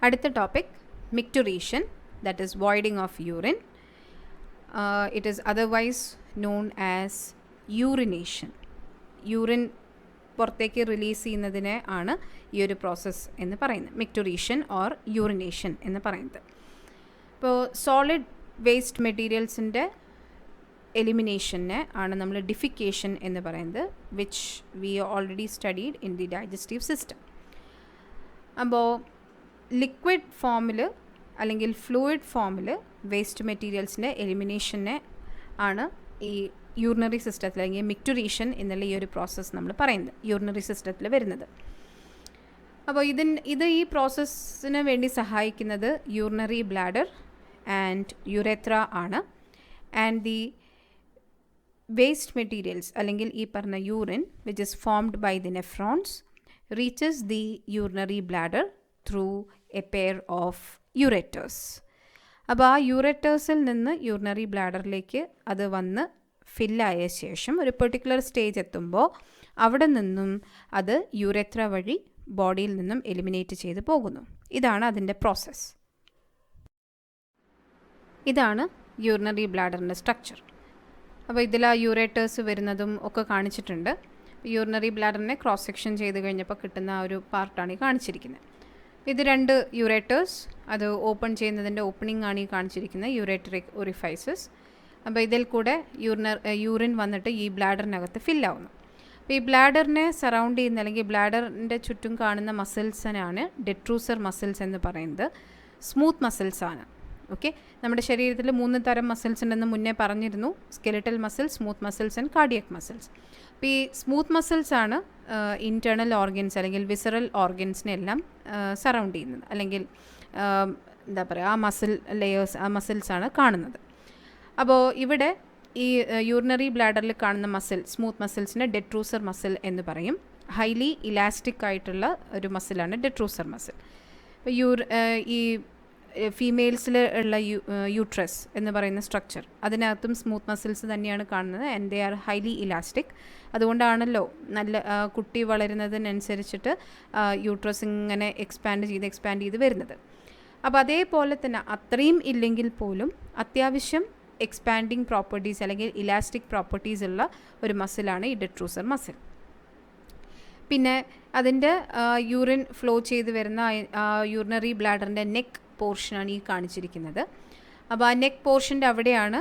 അടുത്ത topic micturition, that is voiding of urine. It is otherwise known as urination. Urine പുറത്തേക്ക് release ചെയ്യുന്നതിനെ ആണ് ഈ ഒരു പ്രോസസ്സ് എന്ന് പറയുന്നത്, micturition ഓർ യൂറിനേഷൻ എന്ന് പറയുന്നത്. ഇപ്പോൾ സോളിഡ് വേസ്റ്റ് മെറ്റീരിയൽസിൻ്റെ എലിമിനേഷനെ ആണ് നമ്മൾ ഡിഫിക്കേഷൻ എന്ന് പറയുന്നത്, which we already studied in the digestive system. അപ്പോൾ ലിക്വിഡ് ഫോമിൽ അല്ലെങ്കിൽ ഫ്ലൂയിഡ് ഫോമിൽ വേസ്റ്റ് മെറ്റീരിയൽസിൻ്റെ എലിമിനേഷനെ ആണ് ഈ യൂറിനറി സിസ്റ്റത്തിൽ അല്ലെങ്കിൽ micturition എന്നുള്ള ഈ ഒരു പ്രോസസ്സ് നമ്മൾ പറയുന്നത്, യൂറിനറി സിസ്റ്റത്തിൽ വരുന്നത്. അപ്പോൾ ഇത് ഈ പ്രോസസ്സിന് വേണ്ടി സഹായിക്കുന്നത് യൂറിനറി ബ്ലാഡർ ആൻഡ് യുറേത്ര ആണ്. ആൻഡ് ദി വേസ്റ്റ് മെറ്റീരിയൽസ് അല്ലെങ്കിൽ ഈ പറഞ്ഞ urine which is formed by the nephrons reaches the urinary bladder through a pair of ureters. അപ്പോൾ ആ യുറേറ്റേഴ്സിൽ നിന്ന് യൂറിനറി ബ്ലാഡറിലേക്ക് അത് വന്ന് ഫില്ലായ ശേഷം ഒരു പെർട്ടിക്കുലർ സ്റ്റേജ് എത്തുമ്പോൾ അവിടെ നിന്നും അത് യുറേത്ര വഴി ബോഡിയിൽ നിന്നും എലിമിനേറ്റ് ചെയ്ത് പോകുന്നു. ഇതാണ് അതിൻ്റെ പ്രോസസ്സ്. ഇതാണ് യൂറിനറി ബ്ലാഡറിൻ്റെ സ്ട്രക്ചർ. അപ്പോൾ ഇതിൽ ആ യൂറേറ്റേഴ്സ് വരുന്നതും ഒക്കെ കാണിച്ചിട്ടുണ്ട്. യൂറിനറി ബ്ലാഡറിനെ ക്രോസ് സെക്ഷൻ ചെയ്ത് കഴിഞ്ഞപ്പോൾ കിട്ടുന്ന ആ ഒരു പാർട്ടാണ് ഈ കാണിച്ചിരിക്കുന്നത്. ഇത് 2 യൂറേറ്റേഴ്സ്, അത് ഓപ്പൺ ചെയ്യുന്നതിൻ്റെ ഓപ്പണിംഗ് ആണ് ഈ കാണിച്ചിരിക്കുന്നത്, യൂറേറ്ററിക് ഒറിഫൈസസ്. അപ്പോൾ ഇതിൽ കൂടെ യൂറിൻ വന്നിട്ട് ഈ ബ്ലാഡറിനകത്ത് ഫില്ലാവുന്നു. അപ്പോൾ ഈ ബ്ലാഡറിനെ സറൗണ്ട് ചെയ്യുന്ന അല്ലെങ്കിൽ ബ്ലാഡറിൻ്റെ ചുറ്റും കാണുന്ന മസിൽസിനാണ് ഡെട്രൂസർ മസിൽസ് എന്ന് പറയുന്നത്. സ്മൂത്ത് മസിൽസ് ആണ്. ഓക്കെ, നമ്മുടെ ശരീരത്തിൽ 3 തരം മസിൽസ് ഉണ്ടെന്ന് മുന്നേ പറഞ്ഞിരുന്നു, skeletal muscles, smooth muscles and cardiac muscles. അപ്പോൾ ഈ സ്മൂത്ത് മസിൽസ് ആണ് ഇൻറ്റേർണൽ ഓർഗൻസ് അല്ലെങ്കിൽ വിസറൽ ഓർഗൻസിനെ എല്ലാം സറൗണ്ട് ചെയ്യുന്നത്, അല്ലെങ്കിൽ എന്താ പറയുക, ആ മസിൽ ലെയേഴ്സ്, ആ മസിൽസാണ് കാണുന്നത്. അപ്പോൾ ഇവിടെ ഈ യൂറിനറി ബ്ലാഡറിൽ കാണുന്ന മസിൽ, സ്മൂത്ത് മസിൽസിനെ ഡെട്രൂസർ മസിൽ എന്ന് പറയും. ഹൈലി ഇലാസ്റ്റിക് ആയിട്ടുള്ള ഒരു മസിലാണ് ഡെട്രൂസർ മസിൽ. ഈ ഫീമെയിൽസിൽ ഉള്ള യൂട്രസ് എന്ന് പറയുന്ന സ്ട്രക്ചർ, അതിനകത്തും സ്മൂത്ത് മസിൽസ് തന്നെയാണ് കാണുന്നത്. And they are highly elastic. അതുകൊണ്ടാണല്ലോ നല്ല കുട്ടി വളരുന്നതിനനുസരിച്ചിട്ട് യൂട്രസ് ഇങ്ങനെ എക്സ്പാൻഡ് ചെയ്ത് വരുന്നത്. അപ്പോൾ അതേപോലെ തന്നെ അത്രയും ഇല്ലെങ്കിൽ പോലും അത്യാവശ്യം എക്സ്പാൻഡിങ് പ്രോപ്പർട്ടീസ് അല്ലെങ്കിൽ ഇലാസ്റ്റിക് പ്രോപ്പർട്ടീസ് ഉള്ള ഒരു മസിലാണ് ഈ ഡെട്രൂസർ മസിൽ. പിന്നെ അതിൻ്റെ യൂറിൻ ഫ്ലോ ചെയ്ത് വരുന്ന യൂറിനറി ബ്ലാഡറിൻ്റെ നെക്ക് പോർഷനാണ് ഈ കാണിച്ചിരിക്കുന്നത്. അപ്പോൾ ആ നെക്ക് പോർഷൻ്റെ അവിടെയാണ്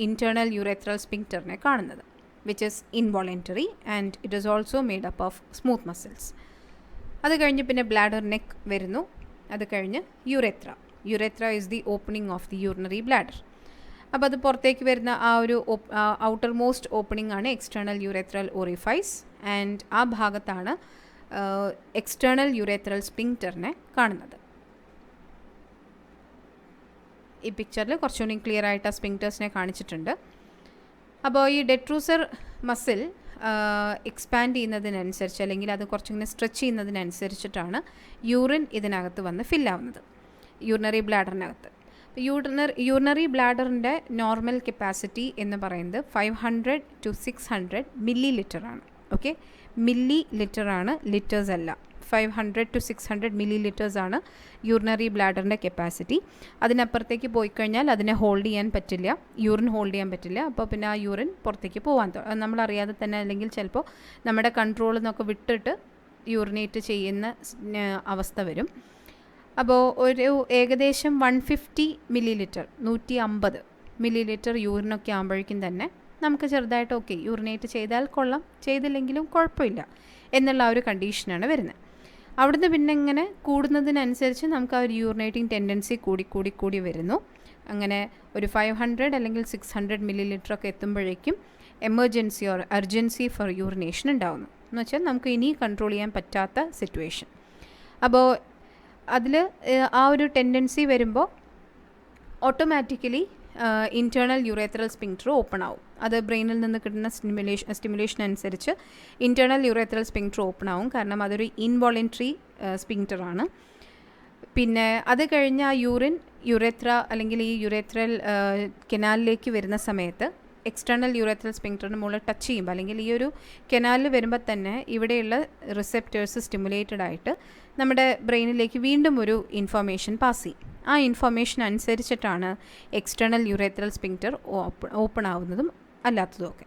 ഇൻറ്റേർണൽ യുറേത്രൽ സ്പിങ്ക്റ്ററിനെ കാണുന്നത്, which is involuntary and it is also made up of smooth muscles. അത് കഴിഞ്ഞ് പിന്നെ ബ്ലാഡർ നെക്ക് വരുന്നു. അത് കഴിഞ്ഞ് യുറേത്ര is the opening of the urinary bladder. അപ്പോൾ അത് പുറത്തേക്ക് വരുന്ന ആ ഒരു ഔട്ടർ മോസ്റ്റ് ഓപ്പണിംഗ് ആണ് എക്സ്റ്റേണൽ യുറേത്രൽ ഓറിഫൈസ്. ആൻഡ് ആ ഭാഗത്താണ് എക്സ്റ്റേണൽ യുറേത്രൽ സ്പിങ്ക്റ്ററിനെ കാണുന്നത്. ഈ പിക്ചറിൽ കുറച്ചുകൂടി ക്ലിയർ ആയിട്ട് ആ സ്പിങ്ക്റ്റേഴ്സിനെ കാണിച്ചിട്ടുണ്ട്. അപ്പോൾ ഈ ഡെട്രൂസർ മസിൽ എക്സ്പാൻഡ് ചെയ്യുന്നതിനനുസരിച്ച് അല്ലെങ്കിൽ അത് കുറച്ചിങ്ങനെ സ്ട്രെച്ച് ചെയ്യുന്നതിനനുസരിച്ചിട്ടാണ് യൂറിൻ ഇതിനകത്ത് വന്ന് ഫില്ലാവുന്നത്, യൂറിനറി ബ്ലാഡറിനകത്ത്. യൂറിനറി ബ്ലാഡറിൻ്റെ നോർമൽ കപ്പാസിറ്റി എന്ന് പറയുന്നത് 500 to 600 മില്ലി ലിറ്ററാണ്. ഓക്കെ, മില്ലി ലിറ്ററാണ്, ലിറ്റേഴ്സ് അല്ല. 500 to 600 മില്ലി ലിറ്റേഴ്സാണ് യൂറിനറി ബ്ലാഡറിൻ്റെ കപ്പാസിറ്റി. അതിനപ്പുറത്തേക്ക് പോയി കഴിഞ്ഞാൽ അതിനെ ഹോൾഡ് ചെയ്യാൻ പറ്റില്ല, യൂറിൻ ഹോൾഡ് ചെയ്യാൻ പറ്റില്ല. അപ്പോൾ പിന്നെ ആ യൂറിൻ പുറത്തേക്ക് പോകാൻ നമ്മളറിയാതെ തന്നെ, അല്ലെങ്കിൽ ചിലപ്പോൾ നമ്മുടെ കൺട്രോളിൽ നിന്നൊക്കെ വിട്ടിട്ട് യൂറിനേറ്റ് ചെയ്യുന്ന അവസ്ഥ വരും. അപ്പോൾ ഒരു ഏകദേശം 150 മില്ലി ലിറ്റർ, 150 മില്ലി ലിറ്റർ യൂറിനൊക്കെ ആകുമ്പോഴേക്കും തന്നെ നമുക്ക് ചെറുതായിട്ട് ഓക്കെ യൂറിനേറ്റ് ചെയ്താൽ കൊള്ളാം, ചെയ്തില്ലെങ്കിലും കുഴപ്പമില്ല എന്നുള്ള ആ ഒരു കണ്ടീഷനാണ് വരുന്നത്. അവിടുന്ന് പിന്നെ ഇങ്ങനെ കൂടുന്നതിനനുസരിച്ച് നമുക്ക് ആ ഒരു യൂറിനേറ്റിംഗ് ടെൻഡൻസി കൂടി വരുന്നു. അങ്ങനെ ഒരു 500 അല്ലെങ്കിൽ 600 മില്ലി ലിറ്ററൊക്കെ എത്തുമ്പോഴേക്കും emergency or urgency for urination ഉണ്ടാകുന്നു. എന്ന് വെച്ചാൽ നമുക്ക് ഇനി കൺട്രോൾ ചെയ്യാൻ പറ്റാത്ത സിറ്റുവേഷൻ. അപ്പോൾ അതിൽ ആ ഒരു ടെൻഡൻസി വരുമ്പോൾ automatically internal urethral sphincter open ആവും. അത് ബ്രെയിനിൽ നിന്ന് കിട്ടുന്ന സ്റ്റിമുലേഷൻ അനുസരിച്ച് ഇൻറ്റേർണൽ യുറേത്രൽ സ്പിങ്ക്റ്റർ ഓപ്പൺ ആവും. കാരണം അതൊരു ഇൻവോളണ്ടറി സ്പിങ്ക്റ്ററാണ്. പിന്നെ അത് കഴിഞ്ഞ് ആ യുറേത്ര അല്ലെങ്കിൽ ഈ യുറേത്രൽ കെനാലിലേക്ക് വരുന്ന സമയത്ത് എക്സ്റ്റേണൽ യുറേത്രൽ സ്പിങ്ക്റ്ററിന് മുകളിൽ ടച്ച് ചെയ്യുമ്പോൾ അല്ലെങ്കിൽ ഈ ഒരു കെനാലിൽ വരുമ്പോൾ തന്നെ ഇവിടെയുള്ള റിസെപ്റ്റേഴ്സ് സ്റ്റിമുലേറ്റഡ് ആയിട്ട് നമ്മുടെ ബ്രെയിനിലേക്ക് വീണ്ടും ഒരു ഇൻഫർമേഷൻ പാസ് ചെയ്യും. ആ ഇൻഫർമേഷൻ അനുസരിച്ചിട്ടാണ് എക്സ്റ്റേണൽ യൂറേത്രൽ സ്പിങ്ക്റ്റർ ഓപ്പൺ ആവുന്നതും അല്ലാത്തതും ഒക്കെ.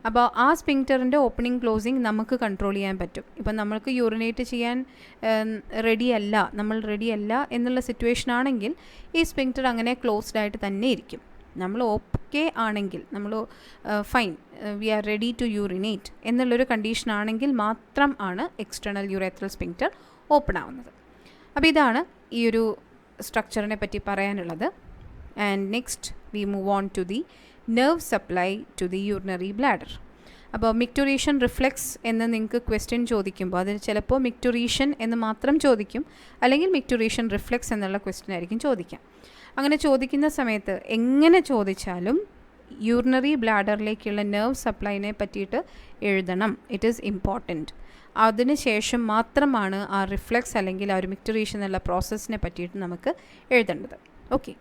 അപ്പോൾ ആ സ്പിങ്ക്റ്ററിൻ്റെ ഓപ്പണിംഗ് ക്ലോസിങ് നമുക്ക് കൺട്രോൾ ചെയ്യാൻ പറ്റും. ഇപ്പം നമ്മൾക്ക് യൂറിനേറ്റ് ചെയ്യാൻ നമ്മൾ റെഡിയല്ല എന്നുള്ള സിറ്റുവേഷൻ ആണെങ്കിൽ ഈ സ്പിങ്ക്റ്റർ അങ്ങനെ ക്ലോസ്ഡ് ആയിട്ട് തന്നെ ഇരിക്കും. നമ്മൾ ഓക്കെ ആണെങ്കിൽ, നമ്മൾ fine, we are ready to urinate എന്നുള്ളൊരു കണ്ടീഷൻ ആണെങ്കിൽ മാത്രം ആണ് എക്സ്റ്റേണൽ യൂറേത്രൽ സ്പിങ്ക്റ്റർ ഓപ്പൺ ആവുന്നത്. അപ്പോൾ ഇതാണ് ഈ ഒരു സ്ട്രക്ചറിനെ പറ്റി പറയാനുള്ളത്. And next we move on to the nerve supply to the urinary bladder. അപ്പോൾ മിക്ടുറേഷൻ റിഫ്ലെക്സ് എന്ന് നിങ്ങൾക്ക് ക്വസ്റ്റ്യൻ ചോദിക്കുമ്പോൾ അതിൽ ചിലപ്പോൾ മിക്ടുറേഷൻ എന്ന് മാത്രം ചോദിക്കും, അല്ലെങ്കിൽ മിക്ടുറേഷൻ റിഫ്ലെക്സ് എന്നുള്ള ക്വസ്റ്റ്യൻ ആയിരിക്കും ചോദിക്കാം. അങ്ങനെ ചോദിക്കുന്ന സമയത്ത് എങ്ങനെ ചോദിച്ചാലും യൂറിനറി ബ്ലാഡറിലേക്കുള്ള നെർവ് സപ്ലൈനെ പറ്റിയിട്ട് എഴുതണം. It is important. അതിന് ശേഷം മാത്രമാണ് ആ റിഫ്ലെക്സ് അല്ലെങ്കിൽ ആ ഒരു മിക്ടുറേഷൻ എന്നുള്ള പ്രോസസ്സിനെ പറ്റിയിട്ട് നമുക്ക് എഴുതേണ്ടത്. Okay.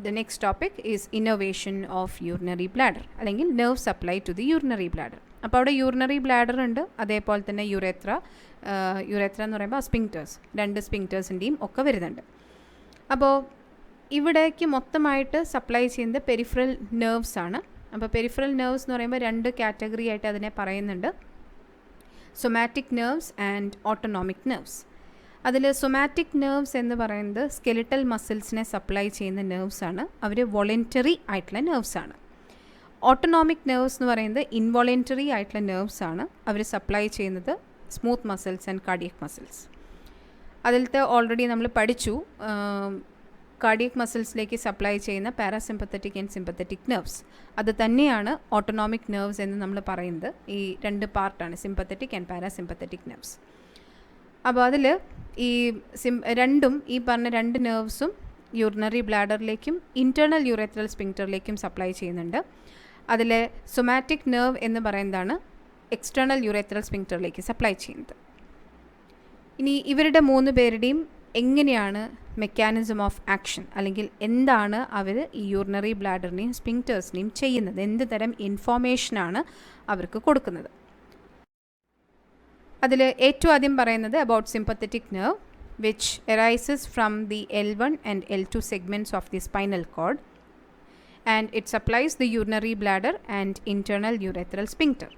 The next topic is innervation of urinary bladder അല്ലെങ്കിൽ nerve supply to the urinary bladder. അപ്പോൾ അവിടെ യൂറിനറി ബ്ലാഡർ ഉണ്ട്, അതേപോലെ തന്നെ യുറേത്ര എന്ന് പറയുമ്പോൾ സ്പിങ്ക്റ്റേഴ്സ്, 2 സ്പിങ്ക്റ്റേഴ്സിൻ്റെയും ഒക്കെ വരുന്നുണ്ട്. അപ്പോൾ ഇവിടേക്ക് മൊത്തമായിട്ട് സപ്ലൈ ചെയ്യുന്നത് പെരിഫറൽ നെർവ്സ് ആണ്. അപ്പോൾ പെരിഫറൽ നെർവ്സ് എന്ന് പറയുമ്പോൾ 2 കാറ്റഗറി ആയിട്ട് അതിനെ പറയുന്നുണ്ട്, somatic nerves and autonomic nerves. അതിൽ സൊമാറ്റിക് നെർവ്സ് എന്ന് പറയുന്നത് സ്കെലിറ്റൽ മസിൽസിനെ സപ്ലൈ ചെയ്യുന്ന നെർവ്സ് ആണ്. അവർ വോളണ്ടറി ആയിട്ടുള്ള നെർവ്സ് ആണ്. ഓട്ടോണോമിക് നെർവ്സ് എന്ന് പറയുന്നത് ഇൻവോളണ്ടറി ആയിട്ടുള്ള നെർവ്സ് ആണ്. അവർ സപ്ലൈ ചെയ്യുന്നത് smooth muscles and cardiac muscles. അതിലത്തെ ഓൾറെഡി നമ്മൾ പഠിച്ചു, കാർഡിയക് മസിൽസിലേക്ക് സപ്ലൈ ചെയ്യുന്ന പാരാസിമ്പത്തറ്റിക് ആൻഡ് സിമ്പത്തറ്റിക് നെർവ്സ്. അത് തന്നെയാണ് ഓട്ടോണോമിക് നെർവ്സ് എന്ന് നമ്മൾ പറയുന്നത്. ഈ 2 പാർട്ടാണ്, സിമ്പത്തറ്റിക് ആൻഡ് പാരാസിമ്പത്തറ്റിക് നെർവ്സ്. അപ്പോൾ അതിൽ ഈ രണ്ടും, ഈ പറഞ്ഞ 2 നെർവ്സും യൂറിനറി ബ്ലാഡറിലേക്കും ഇൻറ്റേർണൽ യൂറേത്രൽ സ്പിങ്ക്റ്ററിലേക്കും സപ്ലൈ ചെയ്യുന്നുണ്ട്. അതിൽ സൊമാറ്റിക് നെർവ് എന്ന് പറയുന്നതാണ് എക്സ്റ്റേണൽ യൂറേത്രൽ സ്പിങ്ക്റ്ററിലേക്ക് സപ്ലൈ ചെയ്യുന്നത്. ഇനി ഇവരുടെ 3 പേരുടെയും എങ്ങനെയാണ് മെക്കാനിസം ഓഫ് ആക്ഷൻ, അല്ലെങ്കിൽ എന്താണ് അവർ ഈ യൂറിനറി ബ്ലാഡറിനെയും സ്പിങ്ക്റ്റേഴ്സിനെയും ചെയ്യുന്നത്, എന്ത് തരം ഇൻഫോർമേഷനാണ് അവർക്ക് കൊടുക്കുന്നത്. അതിൽ ഏറ്റവും ആദ്യം പറയുന്നത് about sympathetic nerve which arises from the L1 and L2 segments of the spinal cord, and it supplies the urinary bladder and internal urethral sphincter.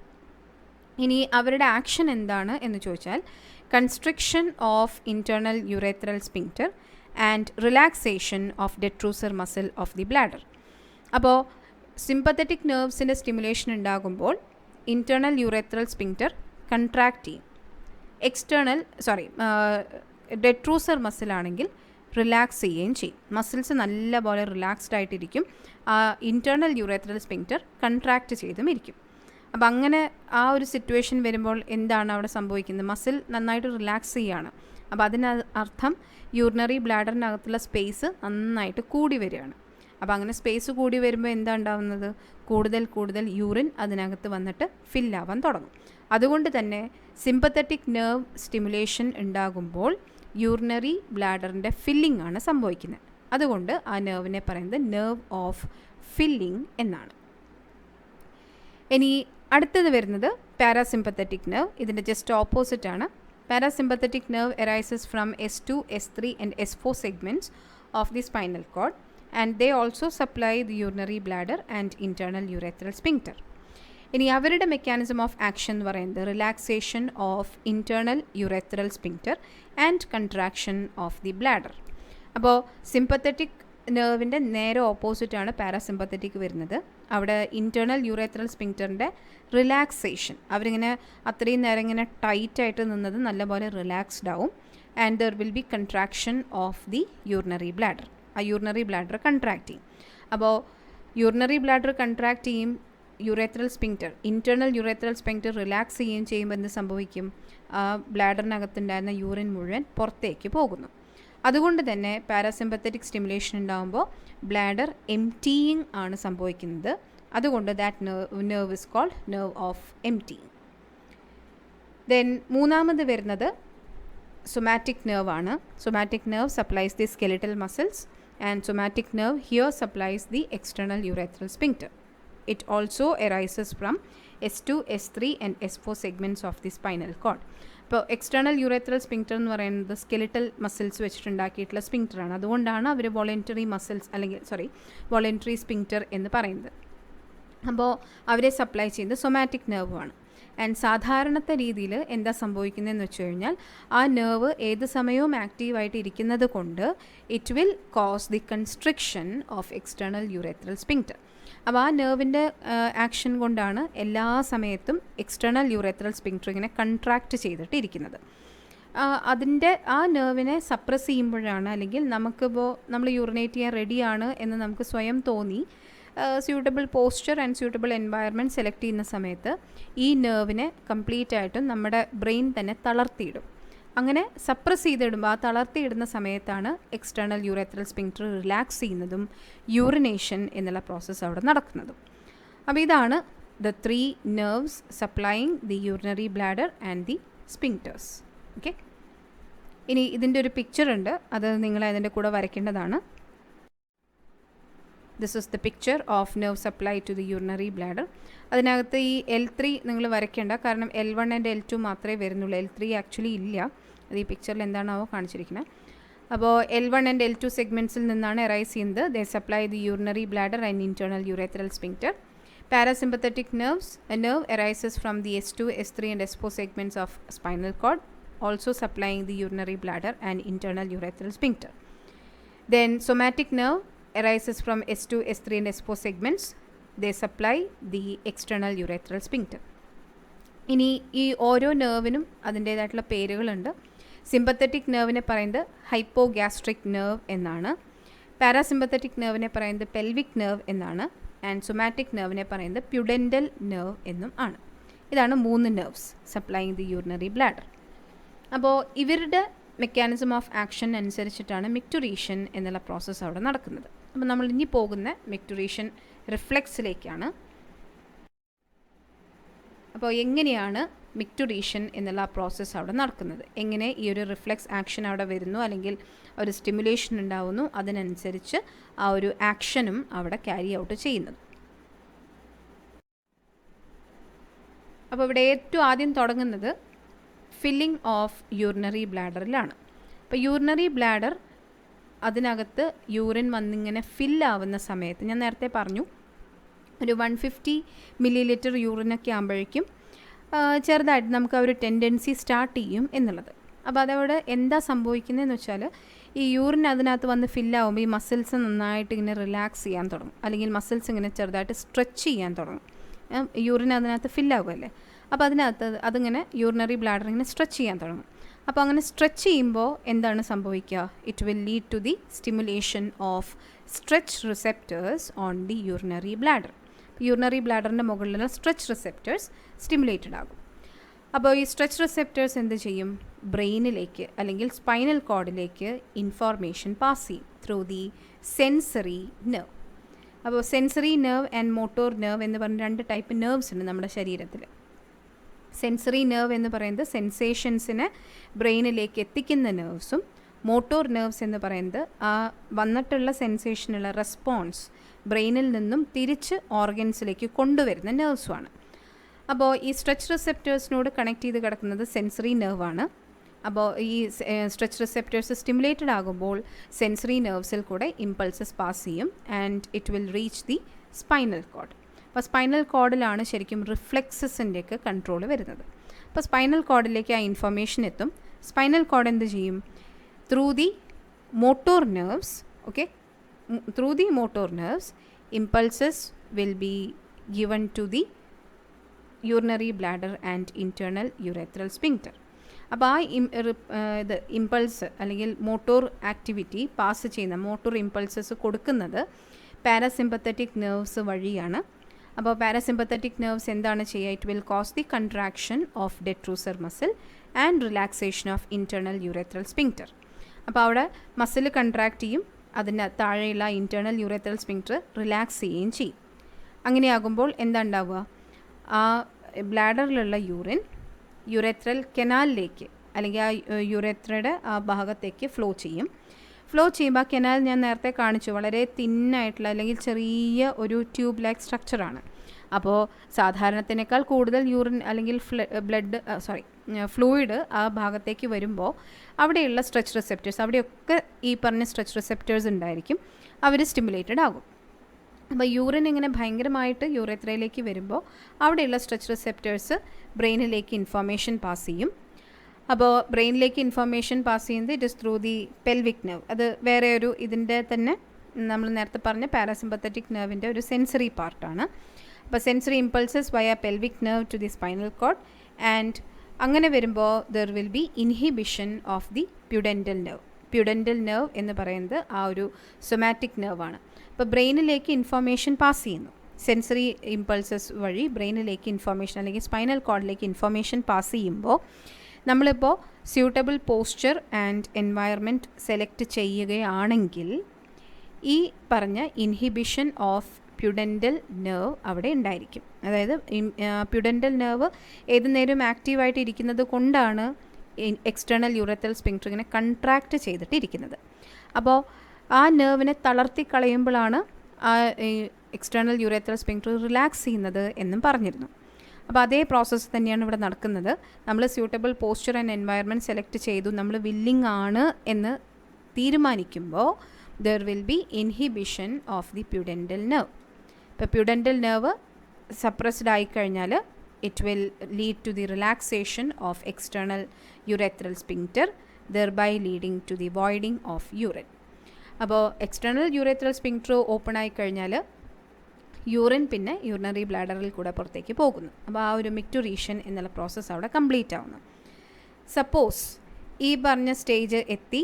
ഇനി അവരുടെ ആക്ഷൻ എന്താണ് എന്ന് ചോദിച്ചാൽ constriction of internal urethral sphincter and relaxation of detrusor muscle of the bladder. അപ്പോൾ sympathetic നെർവ്സിൻ്റെ stimulation ഉണ്ടാകുമ്പോൾ internal urethral sphincter contract ചെയ്യും. Detrusor മസിലാണെങ്കിൽ relax ചെയ്യുകയും ചെയ്യും. മസിൽസ് നല്ലപോലെ റിലാക്സ്ഡ് ആയിട്ടിരിക്കും. ഇൻറ്റേർണൽ യൂറേത്രൽ സ്പിങ്ക്റ്റർ കൺട്രാക്റ്റ് ചെയ്തും ഇരിക്കും. അപ്പോൾ അങ്ങനെ ആ ഒരു സിറ്റുവേഷൻ വരുമ്പോൾ എന്താണ് അവിടെ സംഭവിക്കുന്നത്? മസിൽ നന്നായിട്ട് റിലാക്സ് ചെയ്യുകയാണ്. അപ്പോൾ അതിനർത്ഥം യൂറിനറി ബ്ലാഡറിനകത്തുള്ള സ്പേസ് നന്നായിട്ട് കൂടി വരികയാണ്. അപ്പോൾ അങ്ങനെ സ്പേസ് കൂടി വരുമ്പോൾ എന്താ ഉണ്ടാവുന്നത്? കൂടുതൽ യൂറിൻ അതിനകത്ത് വന്നിട്ട് ഫില്ലാവാൻ തുടങ്ങും. അതുകൊണ്ട് തന്നെ സിമ്പത്തറ്റിക് നെർവ് സ്റ്റിമുലേഷൻ ഉണ്ടാകുമ്പോൾ യൂറിനറി ബ്ലാഡറിൻ്റെ ഫില്ലിംഗ് ആണ് സംഭവിക്കുന്നത്. അതുകൊണ്ട് ആ നെർവിനെ പറയുന്നത് നെർവ് ഓഫ് ഫില്ലിംഗ് എന്നാണ്. ഇനി അടുത്തത് വരുന്നത് പാരാസിമ്പത്തറ്റിക് നെർവ്. ഇതിൻ്റെ ജസ്റ്റ് ഓപ്പോസിറ്റ് ആണ്. Parasympathetic nerve arises from S2, S3 and S4 segments of the spinal cord, and they also supply the urinary bladder and internal urethral sphincter. ഇനി അവരുടെ mechanism of action എന്ന് പറയുന്നത് relaxation of internal urethral sphincter and contraction of the bladder. അപ്പോൾ sympathetic നെർവിൻ്റെ നേരെ ഓപ്പോസിറ്റാണ് parasympathetic വരുന്നത്. അവിടെ ഇൻറ്റേർണൽ യൂറേത്രൽ സ്പിങ്ക്റ്ററിൻ്റെ റിലാക്സേഷൻ, അവരിങ്ങനെ അത്രയും നേരം ഇങ്ങനെ ടൈറ്റായിട്ട് നിന്നത് നല്ലപോലെ റിലാക്സ്ഡ് ആവും. And there will B contraction of the urinary bladder. ആ യൂറിനറി ബ്ലാഡർ കൺട്രാക്ട് ചെയ്യും. അപ്പോൾ യൂറിനറി ബ്ലാഡർ കൺട്രാക്ട് ചെയ്യും, യൂറേത്രൽ sphincter, internal urethral sphincter relax ചെയ്യുകയും ചെയ്യുമ്പോൾ എന്ത് സംഭവിക്കും? ആ ബ്ലാഡറിനകത്തുണ്ടായിരുന്ന യൂറിൻ മുഴുവൻ പുറത്തേക്ക് പോകുന്നു. അതുകൊണ്ട് തന്നെ പാരാസിമ്പത്തറ്റിക് സ്റ്റിമുലേഷൻ ഉണ്ടാകുമ്പോൾ ബ്ലാഡർ എംറ്റിയിങ് ആണ് സംഭവിക്കുന്നത്. അതുകൊണ്ട് that nerve is called nerve of emptying. Then മൂന്നാമത് വരുന്നത് സൊമാറ്റിക് നെർവ് ആണ്. Somatic nerve supplies the skeletal muscles and somatic nerve here supplies the external urethral sphincter. It also arises from S2, S3 and S4 segments of the spinal cord. ഇപ്പോൾ external urethral sphincter എന്ന് പറയുന്നത് skeletal muscles വെച്ചിട്ടുണ്ടാക്കിയിട്ടുള്ള സ്പിങ്ക്റ്ററാണ്. അതുകൊണ്ടാണ് അവർ voluntary muscles അല്ലെങ്കിൽ voluntary sphincter എന്ന് പറയുന്നത്. അപ്പോൾ അവരെ supply ചെയ്യുന്നത് സൊമാറ്റിക് നെർവാണ്. ആൻഡ് സാധാരണത്തെ രീതിയിൽ എന്താ സംഭവിക്കുന്നതെന്ന് വെച്ച് കഴിഞ്ഞാൽ ആ നെർവ് ഏത് സമയവും ആക്റ്റീവായിട്ട് ഇരിക്കുന്നത് കൊണ്ട് it will cause the constriction of external urethral sphincter. അപ്പോൾ ആ നെർവിൻ്റെ ആക്ഷൻ കൊണ്ടാണ് എല്ലാ സമയത്തും എക്സ്റ്റേണൽ യൂറേത്രൽ സ്പിങ്ക്റ്റർ ഇങ്ങനെ കൺട്രാക്റ്റ് ചെയ്തിട്ടിരിക്കുന്നത്. അതിൻ്റെ ആ നെർവിനെ സപ്രസ് ചെയ്യുമ്പോഴാണ്, അല്ലെങ്കിൽ നമുക്കിപ്പോൾ നമ്മൾ യൂറിനേറ്റ് ചെയ്യാൻ റെഡിയാണ് എന്ന് നമുക്ക് സ്വയം തോന്നി suitable posture and suitable environment select ചെയ്യുന്ന സമയത്ത് ഈ നെർവിനെ കംപ്ലീറ്റ് ആയിട്ടും നമ്മുടെ ബ്രെയിൻ തന്നെ തളർത്തിയിടും. അങ്ങനെ സപ്രസ് ചെയ്തിടുമ്പോൾ ആ തളർത്തിയിടുന്ന സമയത്താണ് എക്സ്റ്റേണൽ യൂറേത്രൽ സ്പിങ്ക്റ്റർ റിലാക്സ് ചെയ്യുന്നതും യൂറിനേഷൻ എന്നുള്ള പ്രോസസ്സ് അവിടെ നടക്കുന്നതും. അപ്പോൾ ഇതാണ് the 3 nerves supplying the urinary bladder and the sphincters. Okay, ഇനി ഇതിൻ്റെ ഒരു പിക്ചർ ഉണ്ട്, അത് നിങ്ങൾ അതിൻ്റെ കൂടെ വരയ്ക്കേണ്ടതാണ്. This is the picture of nerve supply to the urinary bladder. അതിനകത്ത് ഈ L3 നിങ്ങൾ വരയ്ക്കേണ്ട, കാരണം L1 ആൻഡ് L2 മാത്രമേ വരുന്നുള്ളൂ. L3 ആക്ച്വലി ഇല്ല. അത് ഈ പിക്ചറിൽ എന്താണാവോ കാണിച്ചിരിക്കുന്നത്. അപ്പോൾ L1 ആൻഡ് L2 സെഗ്മെൻറ്റ്സിൽ നിന്നാണ് അറൈസ് ചെയ്യുന്നത്. They supply the urinary bladder and internal urethral sphincter. Parasympathetic nerves, a nerve arises from the S2, S3 and S4 segments of spinal cord, also supplying the urinary bladder and internal urethral sphincter. Then somatic nerve arises from S2, S3 and S4 segments. They supply the external urethral sphincter. ഇനി ഈ ഓരോ നെർവിനും അതിൻ്റേതായിട്ടുള്ള പേരുകളുണ്ട്. Sympathetic നെർവിനെ പറയുന്നത് ഹൈപ്പോഗ്യാസ്ട്രിക് nerve എന്നാണ്. Parasympathetic നെർവിനെ പറയുന്നത് pelvic nerve എന്നാണ്. And somatic നെർവിനെ പറയുന്നത് പ്യുഡെൻ്റൽ നെർവ് എന്നും ആണ്. ഇതാണ് 3 nerves supplying the urinary bladder. അപ്പോൾ ഇവരുടെ മെക്കാനിസം ഓഫ് ആക്ഷൻ അനുസരിച്ചിട്ടാണ് മിക്ടുറേഷൻ എന്നുള്ള പ്രോസസ്സ് അവിടെ നടക്കുന്നത്. അപ്പോൾ നമ്മൾ ഇനി പോകുന്ന മിക്ടുറേഷൻ റിഫ്ലെക്സിലേക്കാണ്. അപ്പോൾ എങ്ങനെയാണ് മിക്ടുറേഷൻ എന്നുള്ള പ്രോസസ്സ് അവിടെ നടക്കുന്നത്, എങ്ങനെ ഈ ഒരു റിഫ്ലെക്സ് ആക്ഷൻ അവിടെ വരുന്നു, അല്ലെങ്കിൽ ഒരു സ്റ്റിമുലേഷൻ ഉണ്ടാവുന്നു, അതിനനുസരിച്ച് ആ ഒരു ആക്ഷനും അവിടെ ക്യാരി ഔട്ട് ചെയ്യുന്നത്. അപ്പോൾ ഇവിടെ ഏറ്റവും ആദ്യം തുടങ്ങുന്നത് ഫില്ലിംഗ് ഓഫ് യൂറിനറി ബ്ലാഡറിലാണ്. അപ്പോൾ യൂറിനറി ബ്ലാഡർ അതിനകത്ത് യൂറിൻ വന്നിങ്ങനെ ഫില്ലാവുന്ന സമയത്ത്, ഞാൻ നേരത്തെ പറഞ്ഞു ഒരു 150 ml യൂറിനൊക്കെ ആകുമ്പോഴേക്കും ചെറുതായിട്ട് നമുക്ക് ആ ഒരു ടെൻഡൻസി സ്റ്റാർട്ട് ചെയ്യും എന്നുള്ളത്. അപ്പോൾ അതവിടെ എന്താ സംഭവിക്കുന്നതെന്ന് വെച്ചാൽ ഈ യൂറിൻ അതിനകത്ത് വന്ന് ഫില്ലാവുമ്പോൾ ഈ മസിൽസ് നന്നായിട്ട് ഇങ്ങനെ റിലാക്സ് ചെയ്യാൻ തുടങ്ങും, അല്ലെങ്കിൽ മസിൽസ് ഇങ്ങനെ ചെറുതായിട്ട് സ്ട്രെച്ച് ചെയ്യാൻ തുടങ്ങും. യൂറിൻ അതിനകത്ത് ഫില്ലാവുമല്ലേ, അപ്പോൾ അതിങ്ങനെ യൂറിനറി ബ്ലാഡർ ഇങ്ങനെ സ്ട്രെച്ച് ചെയ്യാൻ തുടങ്ങും. അപ്പോൾ അങ്ങനെ സ്ട്രെച്ച് ചെയ്യുമ്പോൾ എന്താണ് സംഭവിക്കുക? It will lead to the stimulation of stretch receptors on the urinary bladder. Urinary ബ്ലാഡറിൻ്റെ മുകളിലുള്ള സ്ട്രെച്ച് റിസെപ്റ്റേഴ്സ് സ്റ്റിമുലേറ്റഡ് ആകും. അപ്പോൾ ഈ സ്ട്രെച്ച് റിസെപ്റ്റേഴ്സ് എന്ത് ചെയ്യും? ബ്രെയിനിലേക്ക് അല്ലെങ്കിൽ സ്പൈനൽ കോഡിലേക്ക് ഇൻഫോർമേഷൻ പാസ് ചെയ്യും ത്രൂ ദി സെൻസറി നെർവ്. അപ്പോൾ sensory nerve and motor nerve എന്ന് പറഞ്ഞ 2 ടൈപ്പ് നെർവ്സ് ഉണ്ട് നമ്മുടെ ശരീരത്തിൽ. സെൻസറി നെർവ് എന്ന് പറയുന്നത് സെൻസേഷൻസിനെ ബ്രെയിനിലേക്ക് എത്തിക്കുന്ന നെർവ്സും, മോട്ടോർ നെർവ്സ് എന്ന് പറയുന്നത് ആ വന്നിട്ടുള്ള സെൻസേഷനുള്ള റെസ്പോൺസ് ബ്രെയിനിൽ നിന്നും തിരിച്ച് ഓർഗൻസിലേക്ക് കൊണ്ടുവരുന്ന നെർവ്സുമാണ്. അപ്പോൾ ഈ സ്ട്രെച്ച് റിസെപ്റ്റേഴ്സിനോട് കണക്ട് ചെയ്ത് കിടക്കുന്നത് സെൻസറി നെർവാണ്. അപ്പോൾ ഈ സ്ട്രെച്ച് റിസെപ്റ്റേഴ്സ് സ്റ്റിമുലേറ്റഡ് ആകുമ്പോൾ സെൻസറി നെർവ്സിൽ കൂടെ ഇമ്പൾസസ് പാസ് ചെയ്യും and it will reach the spinal code. അപ്പോൾ സ്പൈനൽ കോഡിലാണ് ശരിക്കും റിഫ്ലെക്സസിൻ്റെയൊക്കെ കൺട്രോൾ വരുന്നത്. അപ്പോൾ സ്പൈനൽ കോഡിലേക്ക് ആ ഇൻഫർമേഷൻ എത്തും. സ്പൈനൽ കോഡ് എന്ത് ചെയ്യും? Through the motor nerves, okay, through the motor nerves impulses will be given to the urinary bladder and internal urethral sphincter. അപ്പോൾ ആ ഇത് ഇമ്പൾസ് അല്ലെങ്കിൽ മോട്ടോർ ആക്ടിവിറ്റി പാസ് ചെയ്യുന്ന മോട്ടോർ ഇമ്പൾസസ് കൊടുക്കുന്നത് പാരാസിമ്പത്തറ്റിക് നെർവ്സ് വഴിയാണ്. അപ്പോൾ പാരാസിമ്പത്തറ്റിക് നെർവ്സ് എന്താണ് ചെയ്യുക? It will cause the contraction of detrusor muscle and relaxation of internal urethral sphincter. അപ്പോൾ അവിടെ മസിൽ കൺട്രാക്ട് ചെയ്യും, അതിന് താഴെയുള്ള ഇൻറ്റേർണൽ യൂറേത്രൽ സ്പിങ്ക്റ്റർ റിലാക്സ് ചെയ്യുകയും ചെയ്യും. അങ്ങനെയാകുമ്പോൾ എന്താ ഉണ്ടാവുക? ആ ബ്ലാഡറിലുള്ള യൂറിൻ യൂറേത്രൽ കനാലിലേക്ക് അല്ലെങ്കിൽ ആ യൂറേത്രയുടെ ആ ഭാഗത്തേക്ക് ഫ്ലോ ചെയ്യും. ഫ്ലോ ചെയ്യുമ്പോൾ ആ കനാൽ ഞാൻ നേരത്തെ കാണിച്ചു, വളരെ തിന്നായിട്ടുള്ള അല്ലെങ്കിൽ ചെറിയ ഒരു ട്യൂബ് ലൈക്ക് സ്ട്രക്ചറാണ്. അപ്പോൾ സാധാരണത്തിനേക്കാൾ കൂടുതൽ യൂറിൻ അല്ലെങ്കിൽ ഫ്ലൂയിഡ് ആ ഭാഗത്തേക്ക് വരുമ്പോൾ അവിടെയുള്ള സ്ട്രെച്ച് റിസെപ്റ്റേഴ്സ്, അവിടെയൊക്കെ ഈ പറഞ്ഞ സ്ട്രെച്ച് റിസെപ്റ്റേഴ്സ് ഉണ്ടായിരിക്കും, അവർ സ്റ്റിമുലേറ്റഡ് ആകും. അപ്പോൾ യൂറിൻ ഇങ്ങനെ ഭയങ്കരമായിട്ട് യൂറേത്രയിലേക്ക് വരുമ്പോൾ അവിടെയുള്ള സ്ട്രെച്ച് റിസെപ്റ്റേഴ്സ് ബ്രെയിനിലേക്ക് ഇൻഫോർമേഷൻ പാസ് ചെയ്യും. അപ്പോൾ ബ്രെയിനിലേക്ക് ഇൻഫോർമേഷൻ പാസ് ചെയ്യുന്നത് it is through the pelvic nerve. അത് വേറെ ഒരു ഇതിൻ്റെ തന്നെ നമ്മൾ നേരത്തെ പറഞ്ഞ പാരാസിമ്പത്തറ്റിക് നെർവിൻ്റെ ഒരു സെൻസറി പാർട്ടാണ്. അപ്പോൾ sensory impulses via pelvic nerve to the spinal cord, and അങ്ങനെ വരുമ്പോൾ there will be inhibition of the pudendal nerve. Pudendal nerve എന്ന് പറയുന്നത് ആ ഒരു സൊമാറ്റിക് നെർവാണ്. അപ്പോൾ ബ്രെയിനിലേക്ക് ഇൻഫോർമേഷൻ പാസ് ചെയ്യുന്നു. സെൻസറി ഇമ്പൾസസ് വഴി ബ്രെയിനിലേക്ക് ഇൻഫോർമേഷൻ അല്ലെങ്കിൽ സ്പൈനൽ കോഡിലേക്ക് ഇൻഫോർമേഷൻ പാസ് ചെയ്യുമ്പോൾ നമ്മളിപ്പോൾ suitable posture and environment select ചെയ്യുകയാണെങ്കിൽ ഈ പറഞ്ഞ ഇൻഹിബിഷൻ ഓഫ് പ്യുഡൻറ്റൽ നെർവ് അവിടെ ഉണ്ടായിരിക്കും. അതായത് പ്യുഡൻറ്റൽ നെർവ് ഏത് നേരം ആക്റ്റീവായിട്ട് ഇരിക്കുന്നത് കൊണ്ടാണ് എക്സ്റ്റേണൽ യൂറത്രൽ സ്ഫിങ്ക്റ്റർ ഇങ്ങനെ കൺട്രാക്റ്റ് ചെയ്തിട്ടിരിക്കുന്നത്. അപ്പോൾ ആ നെർവിനെ തളർത്തി കളയുമ്പോഴാണ് ആ എക്സ്റ്റേണൽ യൂറത്രൽ സ്ഫിങ്ക്റ്റർ റിലാക്സ് ചെയ്യുന്നത് എന്നും പറഞ്ഞിരുന്നു. അപ്പോൾ അതേ പ്രോസസ്സ് തന്നെയാണ് ഇവിടെ നടക്കുന്നത്. നമ്മൾ suitable posture and environment select ചെയ്തു, നമ്മൾ വില്ലിംഗ് ആണ് എന്ന് തീരുമാനിക്കുമ്പോൾ there will be inhibition of the pudendal nerve. ഇപ്പോൾ പ്യുഡൻറ്റൽ നെർവ് സപ്രസ്ഡ് ആയിക്കഴിഞ്ഞാൽ it will lead to the relaxation of external urethral sphincter, thereby leading to the voiding of urine. അപ്പോൾ external urethral sphincter open ആയിക്കഴിഞ്ഞാൽ urine പിന്നെ urinary ബ്ലാഡറിൽ കൂടെ പുറത്തേക്ക് പോകുന്നു. അപ്പോൾ ആ ഒരു മിക്റ്റുറീഷൻ എന്നുള്ള പ്രോസസ്സ് അവിടെ കംപ്ലീറ്റ് ആവുന്നു. സപ്പോസ് ഈ പറഞ്ഞ സ്റ്റേജ് എത്തി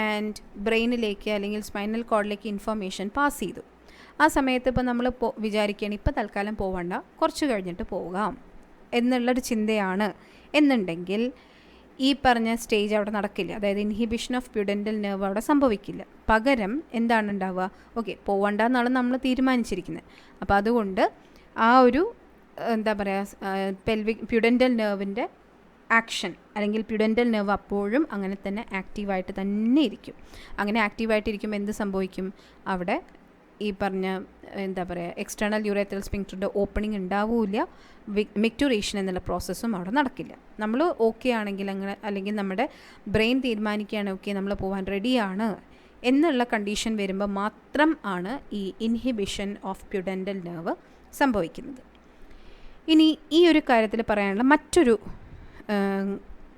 ആൻഡ് ബ്രെയിനിലേക്ക് അല്ലെങ്കിൽ സ്പൈനൽ കോഡിലേക്ക് ഇൻഫോർമേഷൻ പാസ് ചെയ്തു. ആ സമയത്ത് ഇപ്പോൾ നമ്മൾ വിചാരിക്കുകയാണ് ഇപ്പോൾ തൽക്കാലം പോവണ്ട, കുറച്ച് കഴിഞ്ഞിട്ട് പോകാം എന്നുള്ളൊരു ചിന്തയാണ് എന്നുണ്ടെങ്കിൽ ഈ പറഞ്ഞ സ്റ്റേജ് അവിടെ നടക്കില്ല. അതായത് ഇൻഹിബിഷൻ ഓഫ് പ്യുഡൻറ്റൽ നെർവ് അവിടെ സംഭവിക്കില്ല. പകരം എന്താണ് ഉണ്ടാവുക? ഓക്കെ, പോവണ്ട എന്നാണ് നമ്മൾ തീരുമാനിച്ചിരിക്കുന്നത്. അപ്പോൾ അതുകൊണ്ട് ആ ഒരു എന്താ പറയുക പ്യുഡൻറ്റൽ നെർവിൻ്റെ ആക്ഷൻ അല്ലെങ്കിൽ പ്യുഡൻറ്റൽ നെർവ് അപ്പോഴും അങ്ങനെ തന്നെ ആക്റ്റീവായിട്ട് തന്നെ ഇരിക്കും. അങ്ങനെ ആക്റ്റീവായിട്ടിരിക്കുമ്പോൾ എന്ത് സംഭവിക്കും? അവിടെ ഈ പറഞ്ഞ എന്താ പറയുക എക്സ്റ്റേണൽ യൂറത്രൽ സ്ഫിങ്ക്റ്ററിൻ്റെ ഓപ്പണിംഗ് ഉണ്ടാവില്ല, മിക്റ്റുറേഷൻ എന്നുള്ള പ്രോസസ്സും അവിടെ നടക്കില്ല. നമ്മൾ ഓക്കെ ആണെങ്കിൽ അങ്ങനെ അല്ലെങ്കിൽ നമ്മുടെ ബ്രെയിൻ തീരുമാനിക്കുകയാണ് ഓക്കെ നമ്മൾ പോകാൻ റെഡിയാണ് എന്നുള്ള കണ്ടീഷൻ വരുമ്പോൾ മാത്രം ആണ് ഈ ഇൻഹിബിഷൻ ഓഫ് പ്യുഡൻറ്റൽ നെർവ് സംഭവിക്കുന്നത്. ഇനി ഈ ഒരു കാര്യത്തിൽ പറയാനുള്ള മറ്റൊരു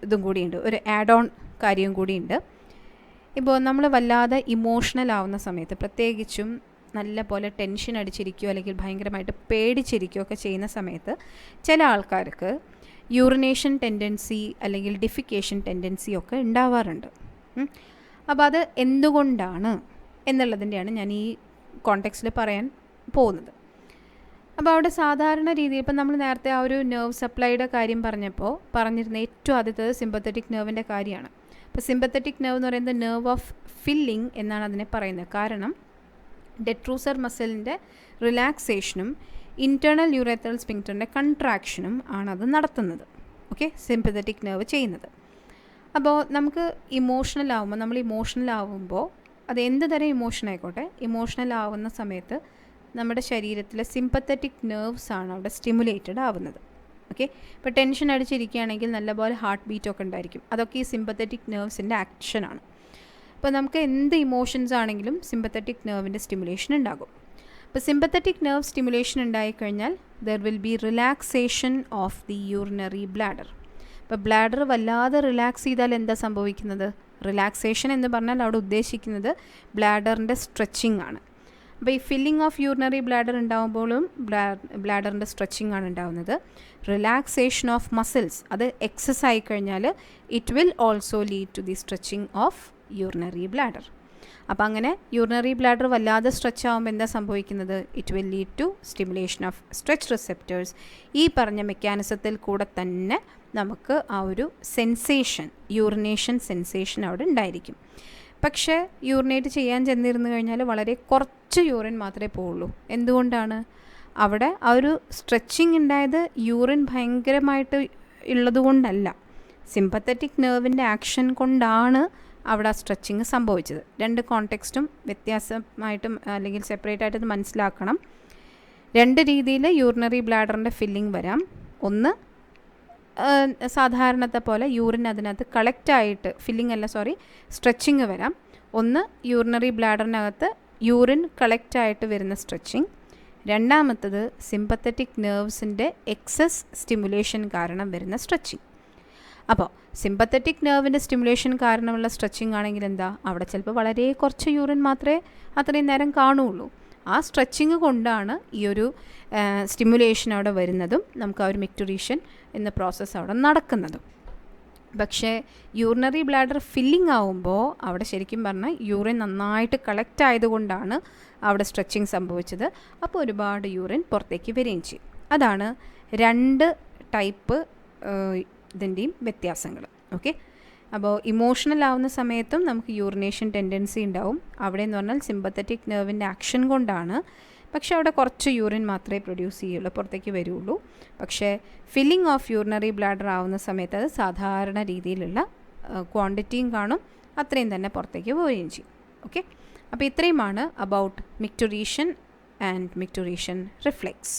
ഇതും കൂടിയുണ്ട്, ഒരു ആഡ് ഓൺ കാര്യം കൂടിയുണ്ട്. ഇപ്പോൾ നമ്മൾ വല്ലാതെ ഇമോഷണൽ ആവുന്ന സമയത്ത്, പ്രത്യേകിച്ചും നല്ല പോലെ ടെൻഷൻ അടിച്ചിരിക്കുകയോ അല്ലെങ്കിൽ ഭയങ്കരമായിട്ട് പേടിച്ചിരിക്കുകയോ ഒക്കെ ചെയ്യുന്ന സമയത്ത് ചില ആൾക്കാർക്ക് യൂറിനേഷൻ ടെൻഡൻസി അല്ലെങ്കിൽ ഡിഫിക്കേഷൻ ടെൻഡൻസി ഒക്കെ ഉണ്ടാവാറുണ്ട്. അപ്പോൾ അത് എന്തുകൊണ്ടാണ് എന്നുള്ളതിൻ്റെയാണ് ഞാൻ ഈ കോണ്ടെക്സ്റ്റിൽ പറയാൻ പോകുന്നത്. അപ്പോൾ അവിടെ സാധാരണ രീതിയിൽ ഇപ്പം നമ്മൾ നേരത്തെ ആ ഒരു നെർവ് സപ്ലൈയുടെ കാര്യം പറഞ്ഞിരുന്ന ഏറ്റവും ആദ്യത്തേത് സിമ്പത്തറ്റിക് നെർവിൻ്റെ കാര്യമാണ്. അപ്പോൾ സിമ്പത്തറ്റിക് നെർവ് എന്ന് പറയുന്നത് നെർവ് ഓഫ് ഫില്ലിംഗ് എന്നാണ് അതിനെ പറയുന്നത്. കാരണം ഡെട്രൂസർ മസിലിൻ്റെ റിലാക്സേഷനും ഇൻറ്റേർണൽ യൂറത്രൽ സ്ഫിങ്ക്റ്ററിൻ്റെ കൺട്രാക്ഷനും ആണത് നടത്തുന്നത്. ഓക്കെ, സിമ്പത്തറ്റിക് നെർവ് ചെയ്യുന്നത്. അപ്പോൾ നമുക്ക് നമ്മൾ ഇമോഷണൽ ആവുമ്പോൾ അത് എന്ത് തരം ഇമോഷൻ ആയിക്കോട്ടെ, ഇമോഷണൽ ആവുന്ന സമയത്ത് നമ്മുടെ ശരീരത്തിലെ സിമ്പത്തറ്റിക് നെർവ്സ് ആണ് അവിടെ സ്റ്റിമുലേറ്റഡ് ആവുന്നത്. ഓക്കെ, ഇപ്പോൾ ടെൻഷൻ അടിച്ചിരിക്കുകയാണെങ്കിൽ നല്ലപോലെ ഹാർട്ട് ബീറ്റൊക്കെ ഉണ്ടായിരിക്കും. അതൊക്കെ ഈ സിമ്പത്തറ്റിക് നെർവ്സിൻ്റെ ആക്ഷനാണ്. ഇപ്പോൾ നമുക്ക് എന്ത് ഇമോഷൻസ് ആണെങ്കിലും സിമ്പത്തറ്റിക് നെർവിൻ്റെ സ്റ്റിമുലേഷൻ ഉണ്ടാകും. ഇപ്പോൾ സിമ്പത്തറ്റിക് നെർവ് സ്റ്റിമുലേഷൻ ഉണ്ടായിക്കഴിഞ്ഞാൽ there will B relaxation of the urinary bladder. ഇപ്പോൾ ബ്ലാഡർ വല്ലാതെ റിലാക്സ് ചെയ്താൽ എന്താ സംഭവിക്കുന്നത്? റിലാക്സേഷൻ എന്ന് പറഞ്ഞാൽ അവിടെ ഉദ്ദേശിക്കുന്നത് ബ്ലാഡറിൻ്റെ സ്ട്രെച്ചിങ് ആണ്. അപ്പോൾ ഈ ഫില്ലിംഗ് ഓഫ് യൂറിനറി ബ്ലാഡർ ഉണ്ടാകുമ്പോഴും ബ്ലാഡറിൻ്റെ സ്ട്രെച്ചിങ് ആണ് ഉണ്ടാകുന്നത്. റിലാക്സേഷൻ ഓഫ് മസിൽസ് അത് എക്സസ് ആയി കഴിഞ്ഞാൽ it will also lead to the stretching of urinary bladder. അപ്പോൾ അങ്ങനെ യൂറിനറി ബ്ലാഡർ വല്ലാതെ സ്ട്രെച്ച് ആകുമ്പോൾ എന്താ സംഭവിക്കുന്നത്? It will lead to stimulation of stretch receptors. ഈ പറഞ്ഞ മെക്കാനിസത്തിൽ കൂടെ തന്നെ നമുക്ക് ആ ഒരു സെൻസേഷൻ, യൂറിനേഷൻ സെൻസേഷൻ അവിടെ ഉണ്ടായിരിക്കും. പക്ഷേ യൂറിനേറ്റ് ചെയ്യാൻ ചെന്നിരുന്നു കഴിഞ്ഞാൽ വളരെ കുറച്ച് യൂറിൻ മാത്രമേ പോവുള്ളൂ. എന്തുകൊണ്ടാണ്? അവിടെ ആ ഒരു സ്ട്രെച്ചിങ് ഉണ്ടായത് യൂറിൻ ഭയങ്കരമായിട്ട് ഉള്ളതുകൊണ്ടല്ല, സിമ്പത്തറ്റിക് നെർവിൻ്റെ ആക്ഷൻ കൊണ്ടാണ് അവിടെ ആ സ്ട്രെച്ചിങ് സംഭവിച്ചത്. രണ്ട് കോണ്ടെക്സ്റ്റും വ്യത്യാസമായിട്ടും അല്ലെങ്കിൽ സെപ്പറേറ്റ് ആയിട്ട് മനസ്സിലാക്കണം. രണ്ട് രീതിയിൽ യൂറിനറി ബ്ലാഡറിൻ്റെ ഫില്ലിംഗ് വരാം. ഒന്ന് സാധാരണത്തെ പോലെ യൂറിൻ അതിനകത്ത് കളക്റ്റായിട്ട് സ്ട്രെച്ചിങ് വരാം. ഒന്ന് യൂറിനറി ബ്ലാഡറിനകത്ത് യൂറിൻ കളക്റ്റായിട്ട് വരുന്ന സ്ട്രെച്ചിങ്. രണ്ടാമത്തത് സിമ്പത്തറ്റിക് നെർവ്സിൻ്റെ എക്സസ് സ്റ്റിമുലേഷൻ കാരണം വരുന്ന സ്ട്രെച്ചിങ്. അപ്പോൾ സിമ്പത്തറ്റിക് നെർവിൻ്റെ സ്റ്റിമുലേഷൻ കാരണമുള്ള സ്ട്രെച്ചിങ് ആണെങ്കിൽ എന്താ, അവിടെ ചിലപ്പോൾ വളരെ കുറച്ച് യൂറിൻ മാത്രമേ അത്രയും നേരം കാണുകയുള്ളൂ. ആ സ്ട്രെച്ചിങ് കൊണ്ടാണ് ഈ ഒരു സ്റ്റിമുലേഷൻ അവിടെ വരുന്നതും നമുക്ക് ആ ഒരു മിക്ടുറീഷൻ എന്ന പ്രോസസ്സ് അവിടെ നടക്കുന്നതും. പക്ഷേ യൂറിനറി ബ്ലാഡർ ഫില്ലിംഗ് ആവുമ്പോൾ അവിടെ ശരിക്കും പറഞ്ഞാൽ യൂറിൻ നന്നായിട്ട് കളക്റ്റ് ആയതുകൊണ്ടാണ് അവിടെ സ്ട്രെച്ചിങ് സംഭവിച്ചത്. അപ്പോൾ ഒരുപാട് യൂറിൻ പുറത്തേക്ക് വരികയും ചെയ്യും. അതാണ് രണ്ട് ടൈപ്പ് ഇതിൻ്റെയും വ്യത്യാസങ്ങൾ. ഓക്കെ, അപ്പോൾ ഇമോഷണൽ ആവുന്ന സമയത്തും നമുക്ക് യൂറിനേഷൻ ടെൻഡൻസി ഉണ്ടാവും. അവിടെ എന്ന് പറഞ്ഞാൽ സിമ്പത്തറ്റിക് നെർവിൻ്റെ ആക്ഷൻ കൊണ്ടാണ്. പക്ഷേ അവിടെ കുറച്ച് യൂറിൻ മാത്രമേ പ്രൊഡ്യൂസ് ചെയ്യുള്ളൂ, പുറത്തേക്ക് വരുള്ളൂ. പക്ഷേ ഫില്ലിംഗ് ഓഫ് യൂറിനറി ബ്ലാഡർ ആവുന്ന സമയത്ത് അത് സാധാരണ രീതിയിലുള്ള ക്വാണ്ടിറ്റിയും കാണും, അത്രയും തന്നെ പുറത്തേക്ക് പോവുകയും ചെയ്യും. ഓക്കെ, അപ്പോൾ ഇത്രയുമാണ് അബൌട്ട് മിക്ടുറീഷൻ ആൻഡ് മിക്ടുറീഷൻ റിഫ്ലെക്സ്.